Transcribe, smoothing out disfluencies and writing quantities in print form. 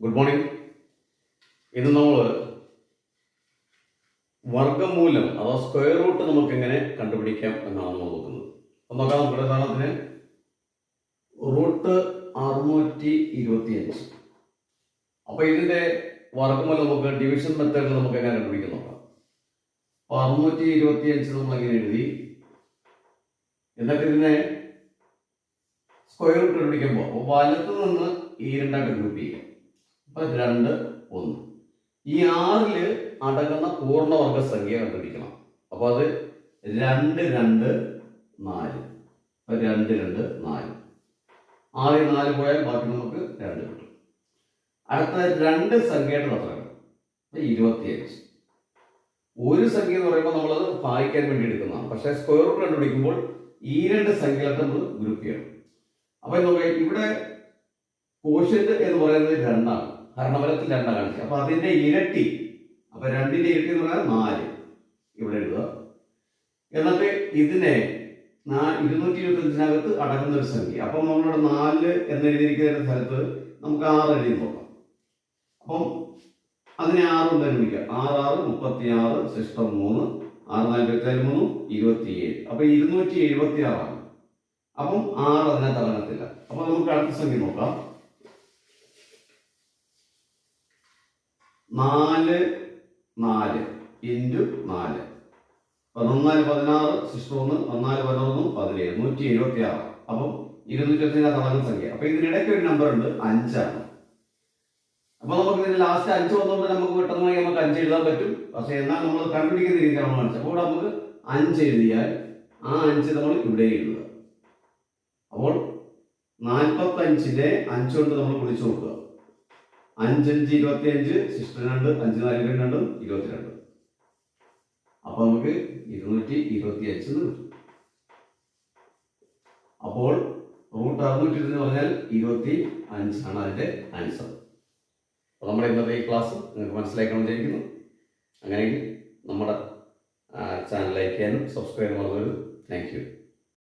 Good morning. ഇന്ന് നമ്മൾ വർഗ്ഗമൂലം അഥവാ സ്ക്വയർ റൂട്ട് നമുക്ക് എങ്ങനെ കണ്ടുപിടിക്കാം എന്നാണ് നമ്മൾ നോക്കുന്നത്. അപ്പം നോക്കാം. നമ്മുടെ ഉദാഹരണത്തിന് റൂട്ട് 625. അപ്പോൾ ഇതിന്റെ വർഗ്ഗമൂലം നമുക്ക് ഡിവിഷൻ മെത്തേഡിൽ നമുക്ക് എങ്ങനെ കണ്ടുപിടിക്കാൻ നോക്കാം. അപ്പോൾ 625 നമ്മൾ എങ്ങനെ എഴുതി, എന്നിട്ട് ഇതിനെ സ്ക്വയർ റൂട്ട് കണ്ടുപിടിക്കുമ്പോൾ അപ്പോൾ വലത്ത് നിന്ന് ഈ രണ്ടായിട്ട് ഗ്രൂപ്പ് ചെയ്യാം. അപ്പൊ 2, 1. ഈ 6 അടങ്ങുന്ന പൂർണ്ണവർഗ സംഖ്യ കണ്ടുപിടിക്കണം. അപ്പൊ അത് 2, 2, 4. 2, 2, 4. 6 4 പോയാൽ ബാക്കി നമുക്ക് 2 കിട്ടും. അടുത്ത 2 സംഖ്യയുടെ തത്രങ്ങൾ 25. ഒരു സംഖ്യ എന്ന് പറയുമ്പോൾ നമ്മളത് ഭാഗിക്കാൻ വേണ്ടി എടുക്കുന്നതാണ്. പക്ഷെ സ്ക്വയർ റൂട്ട് കണ്ടുപിടിക്കുമ്പോൾ ഈ 2 സംഖ്യകളൊക്കെ നമ്മൾ ഗ്രൂപ്പ് ചെയ്യണം. അപ്പൊ ഇവിടെ കോഷ്യന്റ് എന്ന് പറയുന്നത് 2 ആണ്. ഹരണഫലത്തിൽ 2 കാണിക്കുക. അപ്പൊ അതിന്റെ ഇരട്ടി, അപ്പൊ 2ന്റെ ഇരട്ടി എന്ന് പറഞ്ഞാൽ 4 ഇവിടെ എഴുതുക. എന്നിട്ട് ഇതിനെ 225 അടങ്ങുന്ന ഒരു സംഖ്യ. അപ്പം നമ്മളിവിടെ 4 എന്ന് എഴുതിയിരിക്കുന്ന സ്ഥലത്ത് നമുക്ക് 6 എഴുതി നോക്കാം. അപ്പം അതിനെ 6 കൊണ്ട് അനുഭവിക്കുക. 6 6 36 ശിഷ്ടം 3 6 4 3 27. അപ്പൊ 276 ആണ്. അപ്പം 6 അതിനകത്ത് അടങ്ങത്തില്ല. അപ്പൊ നമുക്ക് അടുത്ത സംഖ്യ നോക്കാം. 4 4 ഇൻറ്റു 4. 14 16 ശിഷ്ടം 1 14 11 17 176. അപ്പം 225 അടങ്ങുന്ന സംഖ്യ. അപ്പൊ ഇതിനിടയ്ക്ക് ഒരു നമ്പർ ഉണ്ട്, 5 ആണ്. അപ്പൊ നമുക്ക് ഇതിന്റെ ലാസ്റ്റ് 5 വന്നുകൊണ്ട് നമുക്ക് പെട്ടെന്ന് നമുക്ക് 5 എഴുതാൻ പറ്റും. പക്ഷെ എന്നാൽ നമ്മൾ കണ്ടുപിടിക്കുന്ന രീതിക്കാണ് കാണിച്ചത്. അപ്പോൾ നമുക്ക് 5 എഴുതിയാൽ ആ 5 നമ്മൾ ഇവിടെ എഴുതുക. അപ്പോൾ 45നെ 5 കൊണ്ട് നമ്മൾ വിളിച്ചു നോക്കുക. 5 5 25 ശിഷ്ടം 2 5 4 2 22. അപ്പൊ നമുക്ക് 225 കിട്ടും. അപ്പോൾ റൂട്ട് 620 എന്ന് പറഞ്ഞാൽ 25 ആണ് അതിന്റെ ആൻസർ. അപ്പോൾ നമ്മുടെ ഇന്നത്തെ ഈ ക്ലാസ് നിങ്ങൾക്ക് മനസ്സിലാക്കണം വിചാരിക്കുന്നു. അങ്ങനെയെങ്കിൽ നമ്മുടെ ചാനൽ ലൈക്ക് ചെയ്യാനും സബ്സ്ക്രൈബ് ചെയ്യാനും മറക്കരുത്. Thank you.